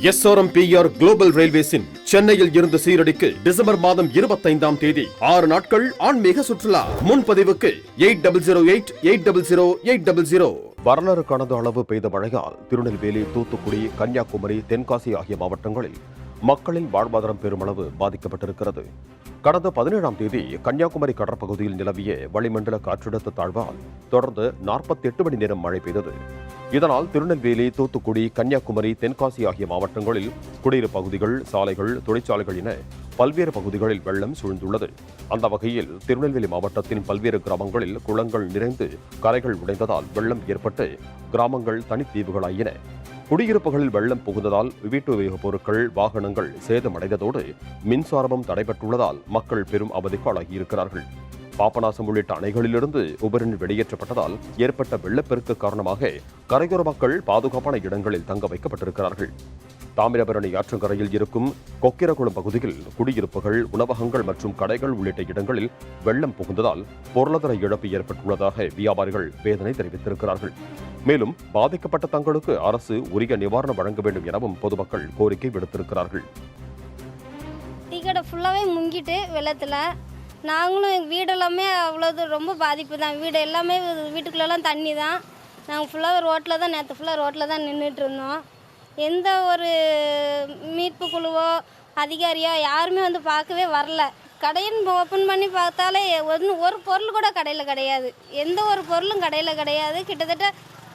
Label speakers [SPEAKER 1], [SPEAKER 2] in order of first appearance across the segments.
[SPEAKER 1] SRMPR global ரயில்வேஸின் சென்னையில் இருந்து சீரடிக்கு December மாதம் 25ஆம் தேதி 6 நாட்கள் ஆன்மீக சுற்றுலா. முன்பதிவுக்கு 8008000800. வரலாறு காணாத அளவு பெய்த மழையால் திருநெல்வேலி, தூத்துக்குடி, கன்னியாகுமரி, தென்காசி ஆகிய மாவட்டங்களில் மக்களின் வாழ்வாதாரம் பெருமளவு பாதிக்கப்பட்டிருக்கிறது. கடந்த 17ஆம் தேதி கன்னியாகுமரி கடற்பகுதியில் நிலவிய வளிமண்டல காற்றழுத்த தாழ்வால் தொடர்ந்து 48 மணி நேரம் மழை பெய்தது. இதனால் திருநெல்வேலி, தூத்துக்குடி, கன்னியாகுமரி, தென்காசி ஆகிய மாவட்டங்களில் குடியிருப்பு பகுதிகள், சாலைகள், தொழிற்சாலைகள் என பல்வேறு பகுதிகளில் வெள்ளம் சூழ்ந்துள்ளது. அந்த வகையில் திருநெல்வேலி மாவட்டத்தின் பல்வேறு கிராமங்களில் குளங்கள் நிறைந்து கரைகள் உடைந்ததால் வெள்ளம் ஏற்பட்டு கிராமங்கள் தனித்தீவுகளாயின. குடியிருப்புகளில் வெள்ளம் புகுந்ததால் வீட்டு உபயோகப் பொருட்கள், வாகனங்கள் சேதமடைந்ததோடு மின்சாரமும் தடைபட்டுள்ளதால் மக்கள் பெரும் அவதிக்கு ஆளாகியிருக்கிறார்கள். பாபநாசம் உள்ளிட்ட அணைகளிலிருந்து உபரிநீர் வெளியேற்றப்பட்டதால் ஏற்பட்ட வெள்ளப்பெருக்கு காரணமாக கரையோர மக்கள் பாதுகாப்பான இடங்களில் தங்க வைக்கப்பட்டிருக்கிறார்கள். தாமிரபரணி ஆற்றங்கரையில் இருக்கும் கொக்கிரகுளம் பகுதியில் குடியிருப்புகள், உணவகங்கள் மற்றும் கடைகள் உள்ளிட்ட இடங்களில் வெள்ளம் புகுந்ததால் பொருளாதார இழப்பு ஏற்பட்டுள்ளதாக வியாபாரிகள் வேதனை தெரிவித்திருக்கிறார்கள். மேலும் பாதிக்கப்பட்ட தங்களுக்கு அரசு உரிய நிவாரணம் வழங்க வேண்டும் எனவும் பொதுமக்கள் கோரிக்கை விடுத்திருக்கிறார்கள்.
[SPEAKER 2] நாங்களும் எங்கள் வீடெல்லாமே அவ்வளோது ரொம்ப பாதிப்பு தான். வீடு எல்லாமே வீட்டுக்குள்ளெல்லாம் தண்ணி தான். நாங்கள் ஃபுல்லாக ரோட்டில் தான் ரோட்டில் தான் நின்றுட்டு இருந்தோம். எந்த ஒரு மீட்பு குழுவோ அதிகாரியோ யாருமே வந்து பார்க்கவே வரல. கடையின் ஓப்பன் பண்ணி பார்த்தாலே ஒரு பொருள் கூட கடையில் கிடையாது. எந்த ஒரு பொருளும் கடையில் கிடையாது. கிட்டத்தட்ட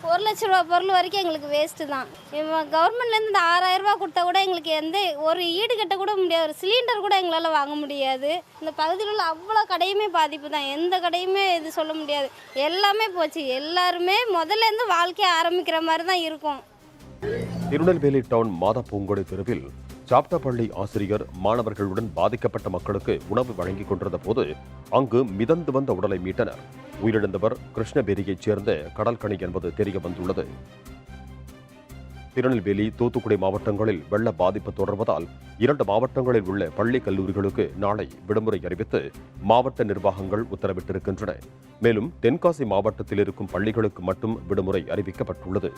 [SPEAKER 2] 1 லட்ச ரூபா பொருள் வரைக்கும் எங்களுக்கு வேஸ்ட்டு தான். கவர்மெண்ட்லேருந்து இந்த 6000 ரூபா கொடுத்தா கூட எங்களுக்கு எந்த ஒரு ஈடு கட்ட கூட முடியாது. ஒரு சிலிண்டர் கூட எங்களால் வாங்க முடியாது. இந்த பகுதியில் உள்ள அவ்வளோ கடையுமே பாதிப்பு தான். எந்த கடையுமே இது சொல்ல முடியாது. எல்லாமே போச்சு. எல்லாருமே முதல்லேருந்து வாழ்க்கையை ஆரம்பிக்கிற மாதிரி தான் இருக்கும்.
[SPEAKER 1] திருநெல்வேலி டவுன் மாதா பூங்கொடை தெருவில் சாப்டப்பள்ளி ஆசிரியர் மாணவர்களுடன் பாதிக்கப்பட்ட மக்களுக்கு உணவு வழங்கிக் கொண்டிருந்த போது அங்கு மிதந்து வந்த உடலை மீட்டனர். உயிரிழந்தவர் கிருஷ்ணபேரியைச் சேர்ந்த கடல்கனி என்பது தெரிய வந்துள்ளது. திருநெல்வேலி, தூத்துக்குடி மாவட்டங்களில் வெள்ள பாதிப்பு தொடர்வதால் 2 மாவட்டங்களில் உள்ள பள்ளி, கல்லூரிகளுக்கு நாளை விடுமுறை அறிவித்து மாவட்ட நிர்வாகங்கள் உத்தரவிட்டிருக்கின்றன. மேலும் தென்காசி மாவட்டத்தில் இருக்கும் பள்ளிகளுக்கு மட்டும் விடுமுறை அறிவிக்கப்பட்டுள்ளது.